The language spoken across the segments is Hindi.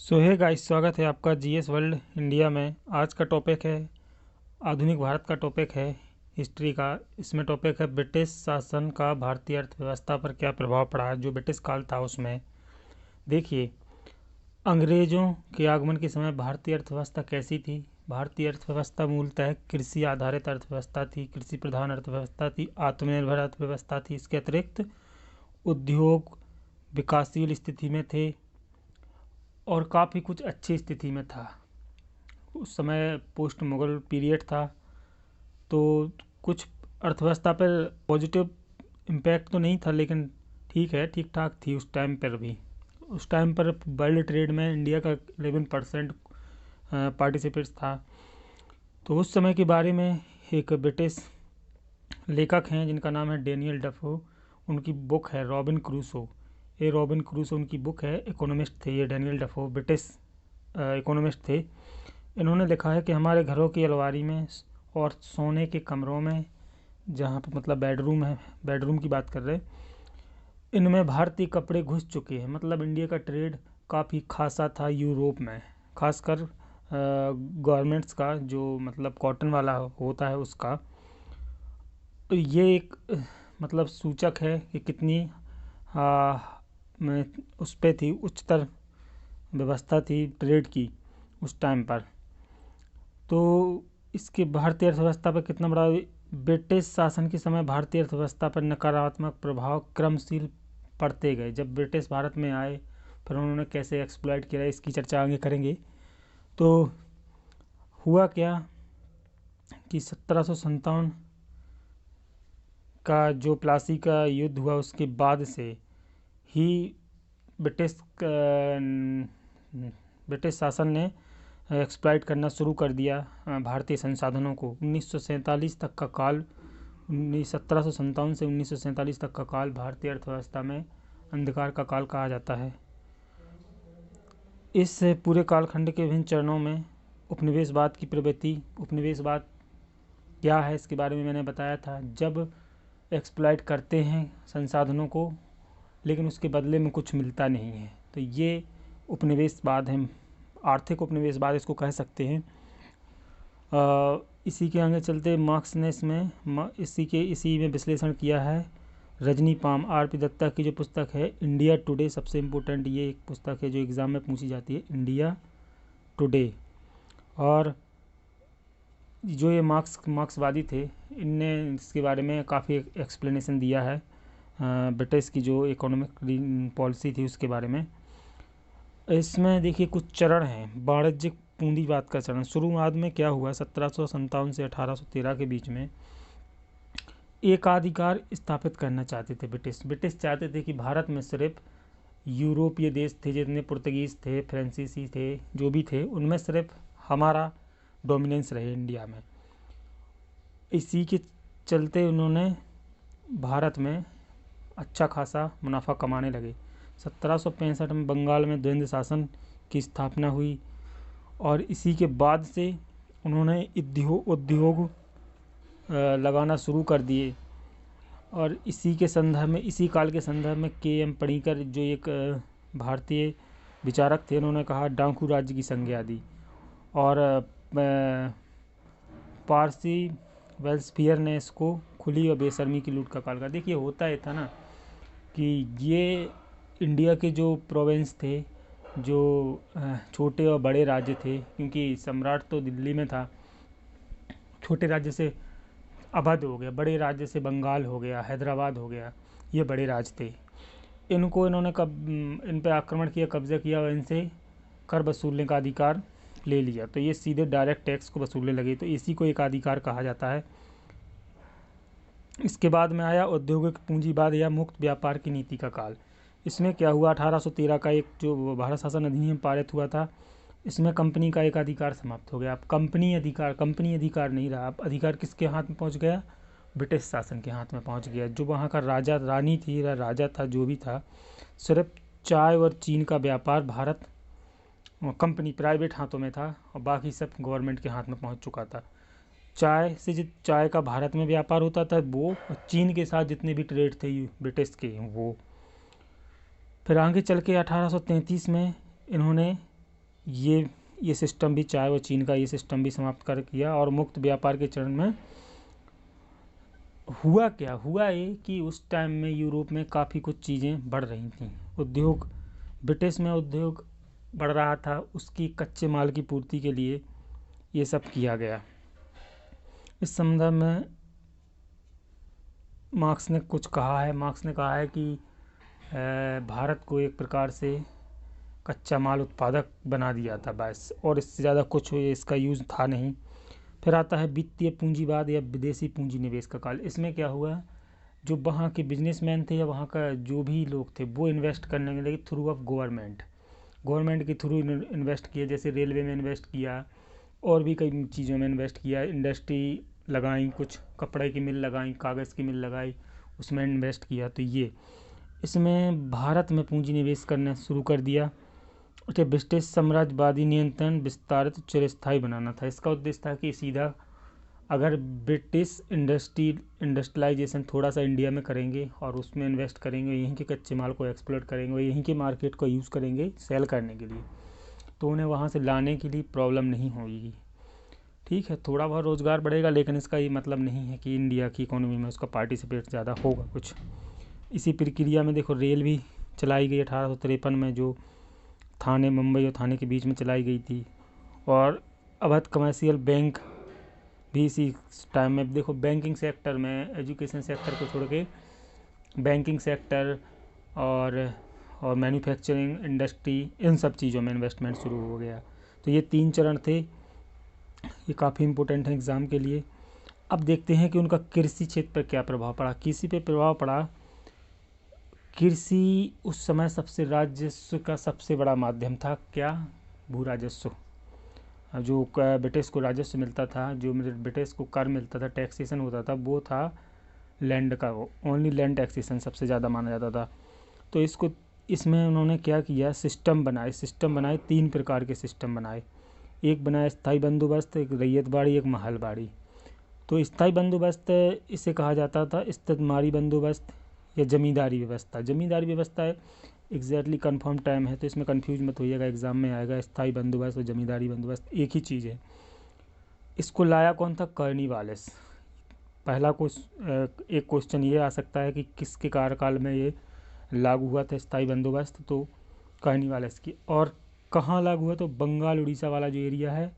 सो हे गाइस, स्वागत है आपका जीएस वर्ल्ड इंडिया में। आज का टॉपिक है आधुनिक भारत का टॉपिक है हिस्ट्री का। इसमें टॉपिक है ब्रिटिश शासन का भारतीय अर्थव्यवस्था पर क्या प्रभाव पड़ा है। जो ब्रिटिश काल था उसमें देखिए, अंग्रेज़ों के आगमन के समय भारतीय अर्थव्यवस्था कैसी थी। भारतीय अर्थव्यवस्था मूलतः कृषि आधारित अर्थव्यवस्था थी, कृषि प्रधान अर्थव्यवस्था थी, आत्मनिर्भर अर्थव्यवस्था थी। इसके अतिरिक्त उद्योग विकासशील स्थिति में थे और काफ़ी कुछ अच्छी स्थिति में था। उस समय पोस्ट मुगल पीरियड था, तो कुछ अर्थव्यवस्था पर पॉजिटिव इम्पैक्ट तो नहीं था, लेकिन ठीक है, ठीक ठाक थी उस टाइम पर भी। उस टाइम पर वर्ल्ड ट्रेड में इंडिया का 11% पार्टिसिपेट्स था। तो उस समय के बारे में एक ब्रिटिश लेखक हैं जिनका नाम है डेनियल डेफो। उनकी बुक है रॉबिन क्रूसो। ये रॉबिन क्रूसो उनकी बुक है। इकोनॉमिस्ट थे ये डेनियल डेफो, ब्रिटिश इकोनॉमिस्ट थे। इन्होंने लिखा है कि हमारे घरों की अलमारी में और सोने के कमरों में, जहाँ पर मतलब बेडरूम है, बेडरूम की बात कर रहे, इनमें भारतीय कपड़े घुस चुके हैं। मतलब इंडिया का ट्रेड काफ़ी खासा था यूरोप में, खासकर गारमेंट्स का, जो मतलब कॉटन वाला होता है उसका। तो ये एक मतलब सूचक है कि कितनी में उस पे थी, उच्चतर व्यवस्था थी ट्रेड की उस टाइम पर। तो इसके भारतीय अर्थव्यवस्था पर कितना बड़ा ब्रिटिश शासन के समय भारतीय अर्थव्यवस्था पर नकारात्मक प्रभाव क्रमशील पड़ते गए। जब ब्रिटिश भारत में आए, फिर उन्होंने कैसे एक्सप्लॉइट किया, इसकी चर्चा आगे करेंगे। तो हुआ क्या कि 1757 का जो प्लासी का युद्ध हुआ, उसके बाद से ही ब्रिटिश शासन ने एक्सप्लॉइट करना शुरू कर दिया भारतीय संसाधनों को। 1947 तक का काल, 1757 से 1947 तक का काल भारतीय अर्थव्यवस्था में अंधकार का काल कहा जाता है। इस पूरे कालखंड के विभिन्न चरणों में उपनिवेशवाद की प्रवृत्ति, उपनिवेशवाद क्या है इसके बारे में मैंने बताया था। जब एक्सप्लॉइट करते हैं संसाधनों को, लेकिन उसके बदले में कुछ मिलता नहीं है, तो ये उपनिवेशवाद है, आर्थिक उपनिवेशवाद इसको कह सकते हैं। इसी के आगे चलते मार्क्स ने इसमें इसी में विश्लेषण किया है। Rajni palm, RP. दत्ता की जो पुस्तक है इंडिया टुडे, सबसे इम्पोर्टेंट ये एक पुस्तक है जो एग्ज़ाम में पूछी जाती है, इंडिया टुडे। और जो ये मार्क्सवादी थे, इनने इसके बारे में काफ़ी एक्सप्लेनेशन दिया है ब्रिटिश की जो इकोनॉमिक पॉलिसी थी उसके बारे में। इसमें देखिए कुछ चरण हैं। वाणिज्यिक पूंजीवाद का चरण शुरुआत में क्या हुआ, 1757 से 1813 के बीच में एकाधिकार स्थापित करना चाहते थे ब्रिटिश चाहते थे कि भारत में सिर्फ यूरोपीय देश थे, जितने पुर्तगीज़ थे, फ्रांसीसी थे, जो भी थे, उनमें सिर्फ हमारा डोमिनेंस रहे इंडिया में। इसी के चलते उन्होंने भारत में अच्छा खासा मुनाफा कमाने लगे। 1765 में बंगाल में द्वंद्व शासन की स्थापना हुई और इसी के बाद से उन्होंने उद्योग लगाना शुरू कर दिए। और इसी के संदर्भ में, इसी काल के संदर्भ में के.एम. पणिकर जो एक भारतीय विचारक थे, उन्होंने कहा डाकू राज्य की संज्ञा दी। और पारसी वेल्सफेयर ने इसको खुली और बेशर्मी की लूट का काल कहा। देखिए होता ये था ना कि ये इंडिया के जो प्रोविंस थे, जो छोटे और बड़े राज्य थे, क्योंकि सम्राट तो दिल्ली में था, छोटे राज्य से अवध हो गया, बड़े राज्य से बंगाल हो गया, हैदराबाद हो गया, ये बड़े राज्य थे। इन्होंने इन पर आक्रमण किया, कब्जा किया और इनसे कर वसूलने का अधिकार ले लिया। तो ये सीधे डायरेक्ट टैक्स को वसूलने लगे, तो इसी को एकाधिकार कहा जाता है। इसके बाद में आया औद्योगिक पूंजीवाद या मुक्त व्यापार की नीति का काल। इसमें क्या हुआ, 1813 का एक जो भारत शासन अधिनियम पारित हुआ था, इसमें कंपनी का एक अधिकार समाप्त हो गया। अब कंपनी अधिकार नहीं रहा। अब अधिकार किसके हाथ में पहुंच गया, ब्रिटिश शासन के हाथ में पहुंच गया। जो वहाँ का राजा रानी थी या राजा था, जो भी था, सिर्फ चाय और चीन का व्यापार भारत कंपनी प्राइवेट हाथों में था और बाकी सब गवर्नमेंट के हाथ में पहुँच चुका था। चाय का भारत में व्यापार होता था वो, चीन के साथ जितने भी ट्रेड थे ब्रिटिश के वो। फिर आगे चल के 1833 में इन्होंने ये सिस्टम भी, चाहे वो चीन का ये सिस्टम भी समाप्त कर किया। और मुक्त व्यापार के चरण में हुआ ये कि उस टाइम में यूरोप में काफ़ी कुछ चीज़ें बढ़ रही थी। उद्योग, ब्रिटिश में उद्योग बढ़ रहा था, उसकी कच्चे माल की पूर्ति के लिए ये सब किया गया। इस संदर्भ में मार्क्स ने कहा है कि भारत को एक प्रकार से कच्चा माल उत्पादक बना दिया था बस, और इससे ज़्यादा कुछ इसका यूज़ था नहीं। फिर आता है वित्तीय पूंजीवाद या विदेशी पूंजी निवेश का काल। इसमें क्या हुआ, जो वहाँ के बिजनेसमैन थे या वहाँ का जो भी लोग थे वो इन्वेस्ट करने के लिए थ्रू ऑफ गवर्नमेंट के थ्रू इन्वेस्ट किया। जैसे रेलवे में इन्वेस्ट किया और भी कई चीज़ों में इन्वेस्ट किया, इंडस्ट्री लगाई, कुछ कपड़े की मिल लगाई, कागज़ की मिल लगाई, उसमें इन्वेस्ट किया। तो ये इसमें भारत में पूंजी निवेश करना शुरू कर दिया कि ब्रिटिश साम्राज्यवादी नियंत्रण विस्तारित चिरस्थायी बनाना था। इसका उद्देश्य था कि सीधा अगर ब्रिटिश इंडस्ट्रियलाइजेशन थोड़ा सा इंडिया में करेंगे और उसमें इन्वेस्ट करेंगे, यहीं के कच्चे माल को एक्सप्लोर करेंगे, यहीं के मार्केट को यूज़ करेंगे सेल करने के लिए, तो उन्हें वहाँ से लाने के लिए प्रॉब्लम नहीं होगी। ठीक है, थोड़ा बहुत रोज़गार बढ़ेगा, लेकिन इसका ये मतलब नहीं है कि इंडिया की इकोनॉमी में उसका पार्टिसिपेट ज़्यादा होगा कुछ। इसी प्रक्रिया में देखो रेल भी चलाई गई 1853 में, जो मुंबई और थाने के बीच में चलाई गई थी। और अवध कमर्शियल बैंक भी इसी टाइम में। देखो बैंकिंग सेक्टर में, एजुकेशन सेक्टर को छोड़ के बैंकिंग सेक्टर और मैन्युफैक्चरिंग इंडस्ट्री, इन सब चीज़ों में इन्वेस्टमेंट शुरू हो गया। तो ये 3 चरण थे, ये काफ़ी इम्पोर्टेंट है एग्ज़ाम के लिए। अब देखते हैं कि उनका कृषि क्षेत्र पर क्या प्रभाव पड़ा। कृषि पे प्रभाव पड़ा, कृषि उस समय सबसे राजस्व का सबसे बड़ा माध्यम था। क्या? भू राजस्व। जो ब्रिटिश को राजस्व मिलता था, जो ब्रिटिश को कर मिलता था, टैक्सेशन होता था, वो था लैंड का। ओनली लैंड टैक्सेशन सबसे ज़्यादा माना जाता था। तो इसमें उन्होंने क्या किया, सिस्टम बनाए 3 प्रकार के सिस्टम बनाए। एक बनाया स्थायी बंदोबस्त, एक रैयतवाड़ी, एक महलवाड़ी। तो स्थायी बंदोबस्त इसे कहा जाता था इस्तेमारी बंदोबस्त या जमींदारी व्यवस्था। जमींदारी व्यवस्था एग्जैक्टली कन्फर्म टाइम है, तो इसमें कंफ्यूज मत होइएगा, एग्जाम में आएगा। स्थायी बंदोबस्त और जमींदारी बंदोबस्त एक ही चीज़ है। इसको लाया कौन था? कॉर्नवालिस। पहला एक क्वेश्चन ये आ सकता है कि किसके कार्यकाल में ये लागू हुआ था स्थायी बंदोबस्त, तो कॉर्नवालिस की। और कहाँ लागू हुआ? तो बंगाल उड़ीसा वाला जो एरिया है,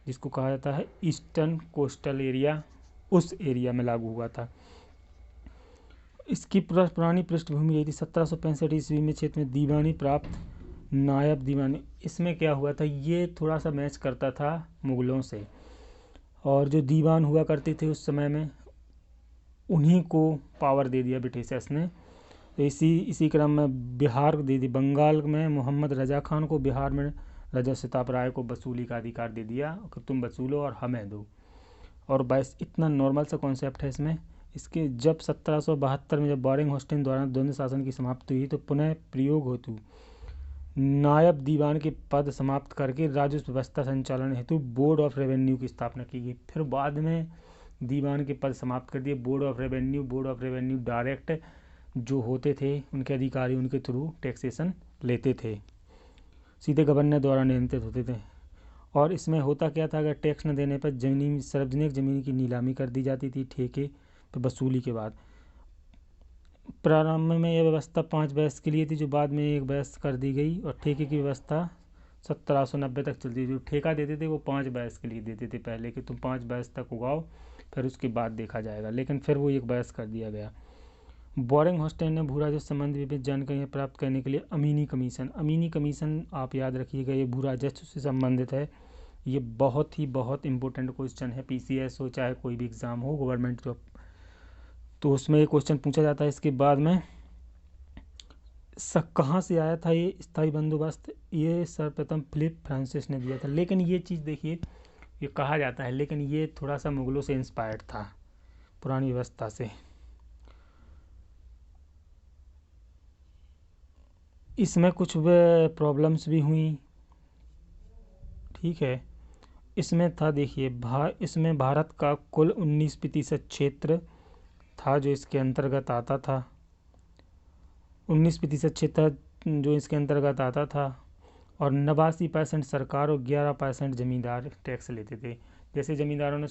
जिसको कहा जाता है ईस्टर्न कोस्टल एरिया, उस एरिया में लागू हुआ था। इसकी पुरानी पृष्ठभूमि यही थी। 1765 ईस्वी में क्षेत्र में दीवानी प्राप्त, नायब दीवानी। इसमें क्या हुआ था, ये थोड़ा सा मैच करता था मुग़लों से, और जो दीवान हुआ करते थे उस समय में, उन्हीं को पावर दे दिया ब्रिटिशर्स ने। तो इसी क्रम में बिहार दे दी, बंगाल में मोहम्मद रजा खान को, बिहार में राजा सिताब राय को वसूली का अधिकार दे दिया कि तुम वसूलो और हमें दो। और बस इतना नॉर्मल सा कॉन्सेप्ट है इसमें। इसके जब 1772 में जब बोरिंग होस्टिन द्वारा द्वंद्व शासन की समाप्ति हुई, तो पुनः प्रयोग हेतु नायब दीवान के पद समाप्त करके राजस्व व्यवस्था संचालन हेतु बोर्ड ऑफ रेवेन्यू की स्थापना की गई। फिर बाद में दीवान के पद समाप्त कर दिए, बोर्ड ऑफ रेवेन्यू डायरेक्ट जो होते थे, उनके अधिकारी उनके थ्रू टैक्सेशन लेते थे, सीधे गवर्नर द्वारा नियंत्रित होते थे। और इसमें होता क्या था, अगर टैक्स न देने पर सार्वजनिक ज़मीन की नीलामी कर दी जाती थी ठेके पर वसूली के बाद। प्रारंभ में यह व्यवस्था 5 वर्ष के लिए थी, जो बाद में 1 वर्ष कर दी गई। और ठेके की व्यवस्था 1790 तक चलती थी। जो ठेका देते थे वो 5 वर्ष के लिए देते थे पहले, कि तुम 5 वर्ष तक उगाओ, फिर उसके बाद देखा जाएगा। लेकिन फिर वो 1 वर्ष कर दिया गया। बोरिंग होस्टिन ने भू राजस्व संबंधी विभिन्न जानकारियाँ प्राप्त करने के लिए अमीनी कमीशन आप याद रखिएगा, ये भू राजस्व से संबंधित है। ये बहुत इंपॉर्टेंट क्वेश्चन है, पीसीएस हो चाहे कोई भी एग्ज़ाम हो, गवर्नमेंट जॉब, तो उसमें ये क्वेश्चन पूछा जाता है। इसके बाद में कहाँ से आया था ये स्थायी बंदोबस्त? ये सर्वप्रथम फिलिप फ्रांसिस ने दिया था। लेकिन ये चीज़ देखिए, ये कहा जाता है, लेकिन ये थोड़ा सा मुग़लों से इंस्पायर्ड था, पुरानी व्यवस्था से। इसमें कुछ प्रॉब्लम्स भी हुई, ठीक है। इसमें था, देखिए इसमें भारत का कुल 19% क्षेत्र था जो इसके अंतर्गत आता था, 19% क्षेत्र जो इसके अंतर्गत आता था। और 89% सरकार और 11% ज़मींदार टैक्स लेते थे। जैसे ज़मींदारों ने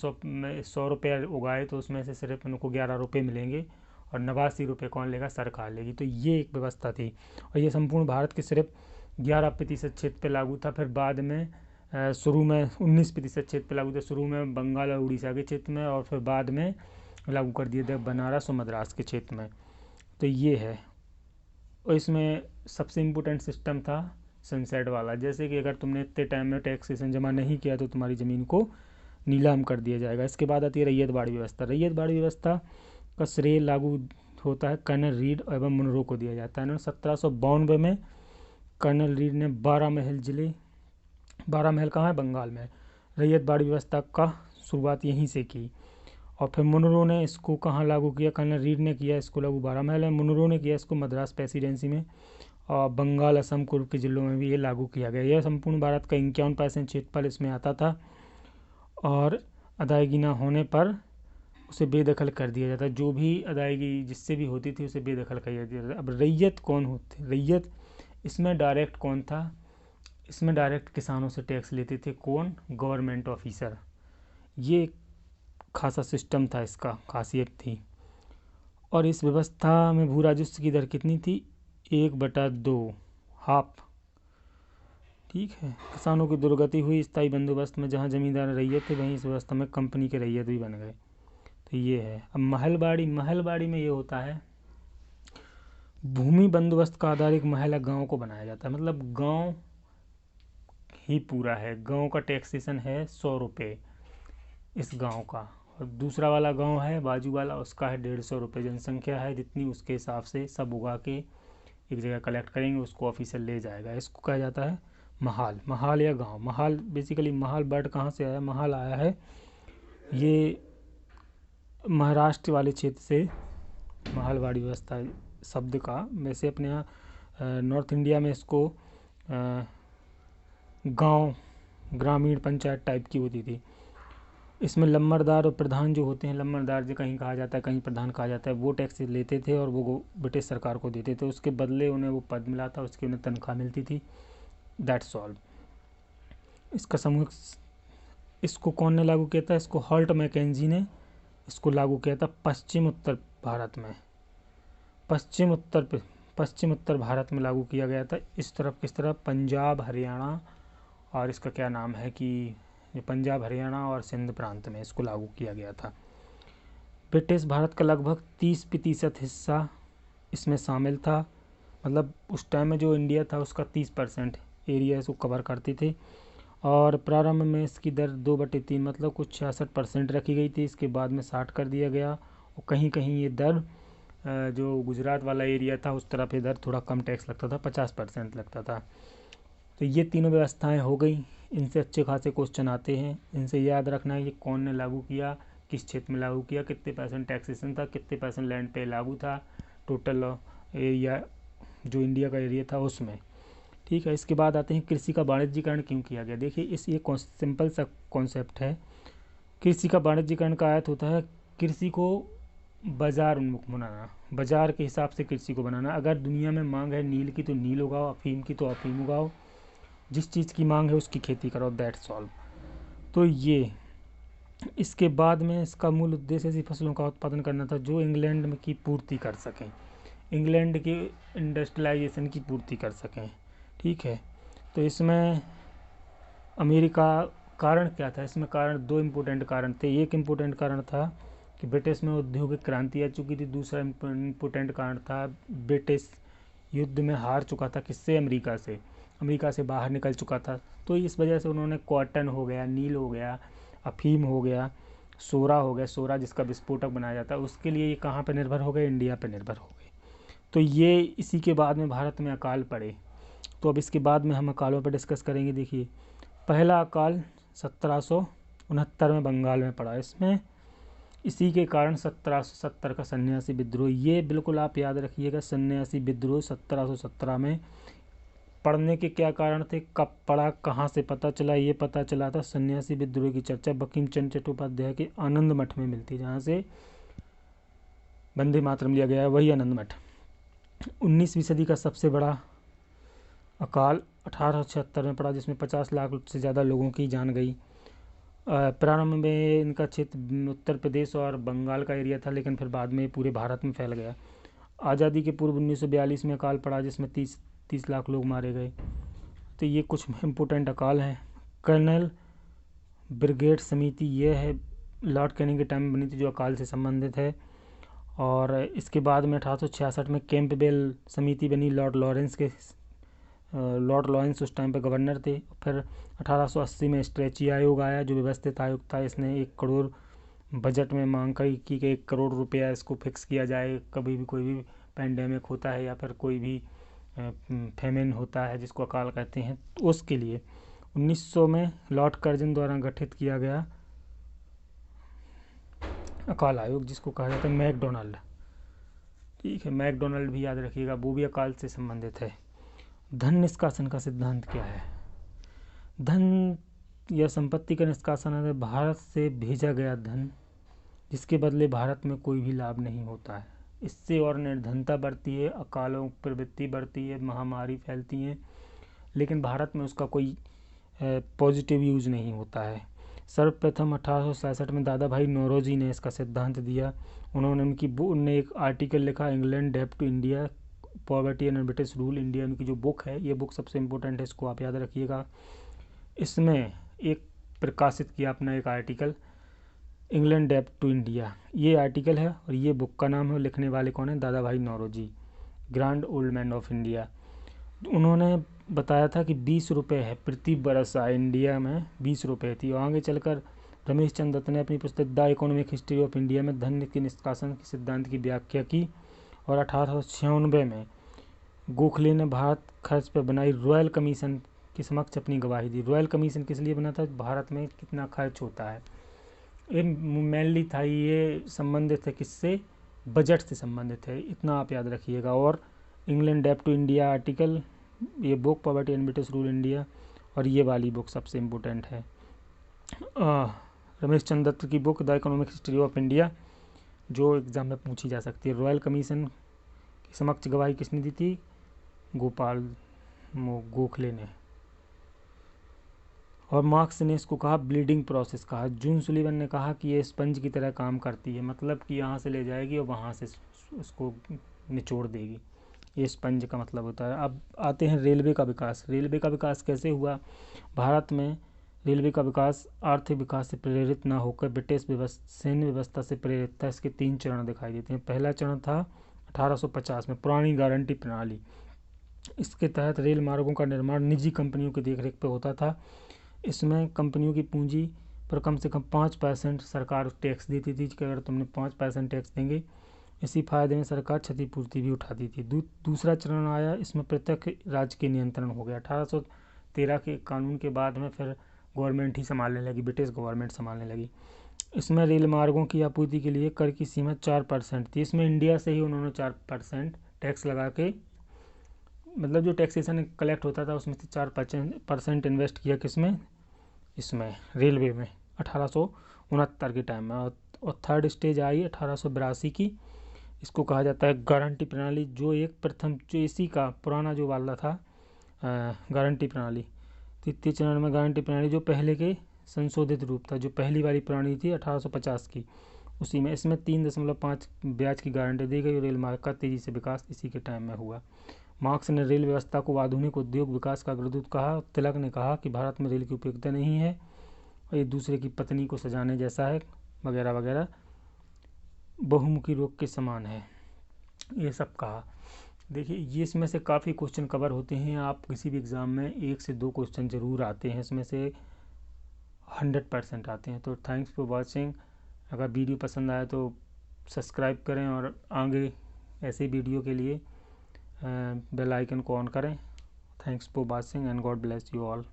100 रुपये उगाए तो उसमें से सिर्फ उनको 11 रुपये मिलेंगे और 89 रुपये कौन लेगा? सरकार लेगी। तो ये एक व्यवस्था थी और ये संपूर्ण भारत के सिर्फ 11% क्षेत्र पे लागू था। फिर बाद में शुरू में 19% क्षेत्र पे लागू था, शुरू में बंगाल और उड़ीसा के क्षेत्र में, और फिर बाद में लागू कर दिए थे बनारस और मद्रास के क्षेत्र में। तो ये है। और इसमें सबसे इम्पोर्टेंट सिस्टम था सनसेट वाला, जैसे कि अगर तुमने इतने टाइम में टैक्सेशन जमा नहीं किया तो तुम्हारी ज़मीन को नीलाम कर दिया जाएगा। इसके बाद आती है रैयतवाड़ी व्यवस्था। रैयतवाड़ी व्यवस्था का श्रेय लागू होता है कर्नल रीड एवं मुनरो को दिया जाता है। 1792 में कर्नल रीड ने 12 महल कहाँ है? बंगाल में। रैयतवाड़ी व्यवस्था का शुरुआत यहीं से की और फिर मुनरो ने इसको कहाँ लागू किया? कर्नल रीड ने किया इसको लागू 12 महल है, मुनरो ने किया इसको मद्रास प्रेसिडेंसी में, और बंगाल, असम, कुर्ग के ज़िलों में भी ये लागू किया गया। यह संपूर्ण भारत का 51% क्षेत्रफल इसमें आता था और अदायगी न होने पर उसे बेदखल कर दिया जाता। जो भी अदायगी जिससे भी होती थी उसे बेदखल कर दिया जाता। अब रैयत कौन होते? रैयत इसमें डायरेक्ट कौन था? इसमें डायरेक्ट किसानों से टैक्स लेते थे। कौन? Government officer. ये खासा सिस्टम था, इसका खासियत थी। और इस व्यवस्था में भू राजस्व की दर कितनी थी? 1/2, हाफ। ठीक है। किसानों की दुर्गति हुई स्थायी बंदोबस्त में। जहाँ जमींदार रैयत थे वहीं इस व्यवस्था में कंपनी के रैयत भी बन गए। तो ये है। अब महलबाड़ी में ये होता है भूमि बंदोबस्त का आधार एक महल या गाँव को बनाया जाता है। मतलब गाँव ही पूरा है, गाँव का टैक्सेशन है 100 रुपये इस गाँव का, और दूसरा वाला गांव है बाजू वाला, उसका है 150 रुपये। जनसंख्या है जितनी उसके हिसाब से सब उगा के एक जगह कलेक्ट करेंगे, उसको ऑफिसर ले जाएगा। इसको कहा जाता है महाल। महाल या गांव। महाल बेसिकली, महाल वर्ड कहाँ से आया? महाल आया है ये महाराष्ट्र वाले क्षेत्र से, महलवाड़ी व्यवस्था शब्द का। वैसे अपने यहाँ नॉर्थ इंडिया में इसको गांव, ग्रामीण पंचायत टाइप की होती थी। इसमें लम्बरदार और प्रधान जो होते हैं, लम्बरदार जो कहीं कहा जाता है कहीं प्रधान कहा जाता है, वो टैक्स लेते थे और वो ब्रिटिश सरकार को देते थे। उसके बदले उन्हें वो पद मिला था, उसकी उन्हें तनख्वाह मिलती थी। That's all. इसका समूह, इसको कौन ने लागू किया था? इसको हॉल्ट मैकेंजी ने इसको लागू किया था पश्चिम उत्तर भारत में। पश्चिम उत्तर भारत में लागू किया गया था। इस तरफ किस तरफ? पंजाब, हरियाणा, और इसका क्या नाम है कि जो पंजाब, हरियाणा और सिंध प्रांत में इसको लागू किया गया था। ब्रिटिश भारत का लगभग 30% हिस्सा इसमें शामिल था। मतलब उस टाइम में जो इंडिया था उसका 30% एरिया इसको कवर करती थी। और प्रारंभ में इसकी दर 2/3 मतलब कुछ 66% रखी गई थी। इसके बाद में 60 कर दिया गया, और कहीं कहीं ये दर जो गुजरात वाला एरिया था उस तरफ इधर थोड़ा कम टैक्स लगता था, 50% लगता था। तो ये तीनों व्यवस्थाएं हो गई। इनसे अच्छे खासे क्वेश्चन आते हैं। इनसे याद रखना है कि कौन ने लागू किया, किस क्षेत्र में लागू किया, कितने % टैक्सेशन था, कितने % लैंड पे लागू था, टोटल एरिया जो इंडिया का एरिया था उसमें। ठीक है। इसके बाद आते हैं कृषि का वाणिज्यीकरण क्यों किया गया। देखिए ये सिंपल सा कॉन्सेप्ट है। कृषि का वाणिज्यीकरण का अर्थ होता है कृषि को बाजार उन्मुख बनाना, बाजार के हिसाब से कृषि को बनाना। अगर दुनिया में मांग है नील की तो नील उगाओ, अफीम की तो अफीम उगाओ, जिस चीज़ की मांग है उसकी खेती करो। That's all. तो ये इसके बाद में इसका मूल उद्देश्य ऐसी फसलों का उत्पादन करना था जो इंग्लैंड में की पूर्ति कर सकें, इंग्लैंड के इंडस्ट्रियलाइजेशन की पूर्ति कर सकें। ठीक है। तो इसमें अमेरिका, कारण क्या था? इसमें कारण 2 इम्पोर्टेंट कारण थे। एक इम्पोर्टेंट कारण था कि ब्रिटिश में औद्योगिक क्रांति आ चुकी थी। दूसरा इम्पोर्टेंट कारण था ब्रिटिश युद्ध में हार चुका था। किससे? अमेरिका से। अमेरिका से बाहर निकल चुका था। तो इस वजह से उन्होंने कॉटन हो गया, नील हो गया, अफीम हो गया, सोरा हो गया, सोरा जिसका विस्फोटक बनाया जाता है, उसके लिए ये कहाँ पर निर्भर हो गए? इंडिया पर निर्भर हो गए। तो ये इसी के बाद में भारत में अकाल पड़े। तो अब इसके बाद में हम अकालों पर डिस्कस करेंगे। देखिए, पहला अकाल 1769 में बंगाल में पड़ा। इसमें इसी के कारण 1770 का सन्यासी विद्रोह, ये बिल्कुल आप याद रखिएगा। सन्यासी विद्रोह 1717 में पढ़ने के क्या कारण थे, कब पढ़ा, कहाँ से पता चला? ये पता चला था सन्यासी विद्रोह की चर्चा बंकिम चंद्र चट्टोपाध्याय के आनंद मठ में मिलती, जहाँ से वंदे मातरम लिया गया है, वही आनंद मठ। 19वीं सदी का सबसे बड़ा अकाल 1876 में पड़ा, जिसमें 50 लाख से ज़्यादा लोगों की जान गई। प्रारंभ में इनका क्षेत्र उत्तर प्रदेश और बंगाल का एरिया था, लेकिन फिर बाद में पूरे भारत में फैल गया। आज़ादी के पूर्व 1942 में अकाल पड़ा, जिसमें 30 लाख लोग मारे गए। तो ये कुछ इम्पोर्टेंट अकाल हैं। कर्नल ब्रिगेड समिति ये है, लॉर्ड कैनिंग के टाइम में बनी थी, जो अकाल से संबंधित है। और इसके बाद में 1866 में कैंपबेल समिति बनी, लॉर्ड लॉरेंस उस टाइम पे गवर्नर थे। फिर 1880 में स्ट्रेची आयोग आया, जो व्यवस्थित आयोग था। इसने 1 करोड़ बजट में मांग करी कि 1 करोड़ रुपया इसको फिक्स किया जाए, कभी भी कोई भी पैंडेमिक होता है या फिर कोई भी फेमिन होता है जिसको अकाल कहते हैं, तो उसके लिए 1900 में लॉर्ड कर्जन द्वारा गठित किया गया अकाल आयोग, जिसको कहा जाता है मैकडोनाल्ड। ठीक है, मैकडोनाल्ड भी याद रखिएगा, वो भी अकाल से संबंधित है। धन निष्कासन का सिद्धांत क्या है? धन या संपत्ति का निष्कासन है भारत से भेजा गया धन जिसके बदले भारत में कोई भी लाभ नहीं होता है। इससे और निर्धनता बढ़ती है, अकालों प्रवृत्ति बढ़ती है, महामारी फैलती हैं, लेकिन भारत में उसका कोई पॉजिटिव यूज नहीं होता है। सर्वप्रथम 1867 में दादा भाई नौरोजी ने इसका सिद्धांत दिया। उन्होंने एक आर्टिकल लिखा, इंग्लैंड डेब्ट to India, poverty and British rule India. उनकी जो बुक है, ये बुक सबसे इम्पोर्टेंट है, इसको आप याद रखिएगा। इसमें एक प्रकाशित किया अपना एक आर्टिकल, इंग्लैंड डेब्ट टू इंडिया, ये आर्टिकल है और ये बुक का नाम है। लिखने वाले कौन है? Dadabhai Naoroji, grand old man of India. उन्होंने बताया था कि 20 रुपये है प्रति बरस आय, इंडिया में 20 रुपये थी। और आगे चलकर रमेश चंद्र दत्त ने अपनी पुस्तक the economic history of India में धन के निष्कासन के सिद्धांत की व्याख्या की। और 1896 में गोखले ने भारत खर्च पर बनाई रॉयल कमीशन के समक्ष अपनी गवाही दी। रॉयल कमीशन किस लिए बना था? भारत में कितना खर्च होता है। ये मेनली था, ये संबंधित है किससे? बजट से संबंधित है, इतना आप याद रखिएगा। और इंग्लैंड डेब्ट टू इंडिया आर्टिकल, ये book poverty and British rule India, और ये वाली बुक सबसे इम्पोर्टेंट है, रमेश चंद्र दत्त की book the economic history of India, जो एग्जाम में पूछी जा सकती है। रॉयल कमीशन की समक्ष गवाही किसने दी थी? गोखले ने। और मार्क्स ने इसको कहा ब्लीडिंग प्रोसेस कहा। जून सुलीवन ने कहा कि ये स्पंज की तरह काम करती है, मतलब कि यहाँ से ले जाएगी और वहाँ से उसको निचोड़ देगी। ये स्पंज का मतलब होता है। अब आते हैं रेलवे का विकास। रेलवे का विकास कैसे हुआ? भारत में रेलवे का विकास आर्थिक विकास से प्रेरित ना होकर ब्रिटिश सैन्य व्यवस्था से प्रेरित था। इसके 3 चरण दिखाई देते हैं। पहला चरण था 1850 में, पुरानी गारंटी प्रणाली। इसके तहत रेल मार्गों का निर्माण निजी कंपनियों की देखरेख पर होता था। इसमें कंपनियों की पूंजी पर कम से कम 5% सरकार टैक्स देती थी कि अगर तुमने 5% टैक्स देंगे, इसी फायदे में सरकार क्षतिपूर्ति भी उठाती थी। दूसरा चरण आया, इसमें प्रत्यक्ष राज्य के नियंत्रण हो गया। 1813 के कानून के बाद में फिर गवर्नमेंट ही संभालने लगी, ब्रिटिश गवर्नमेंट संभालने लगी। इसमें रेल मार्गों की आपूर्ति के लिए कर की सीमा 4% थी। इसमें इंडिया से ही उन्होंने 4% टैक्स लगा के, मतलब जो टैक्सेशन कलेक्ट होता था उसमें से 4% इन्वेस्ट किया किसमें? इसमें रेलवे में 1869 के टाइम में। और थर्ड स्टेज आई 1882 की। इसको कहा जाता है गारंटी प्रणाली, जो इसी का पुराना जो वाला था गारंटी प्रणाली। तृतीय चरण में गारंटी प्रणाली जो पहले के संशोधित रूप था, जो पहली वाली प्रणाली थी 1850 की, उसी में। इसमें 3.5 ब्याज की गारंटी दी गई। रेल मार्ग का तेजी से विकास इसी के टाइम में हुआ। मार्क्स ने रेल व्यवस्था को आधुनिक उद्योग विकास का अग्रदूत कहा। तिलक ने कहा कि भारत में रेल की उपयोगिता नहीं है और एक दूसरे की पत्नी को सजाने जैसा है, वगैरह वगैरह, बहुमुखी रोग के समान है, ये सब कहा। देखिए, ये इसमें से काफ़ी क्वेश्चन कवर होते हैं। आप किसी भी एग्ज़ाम में 1 से 2 क्वेश्चन ज़रूर आते हैं, इसमें से 100% आते हैं। तो थैंक्स फॉर वॉचिंग। अगर वीडियो पसंद आए तो सब्सक्राइब करें और आगे ऐसे वीडियो के लिए बेल आइकन को ऑन करें। Thanks for watching and God bless you all.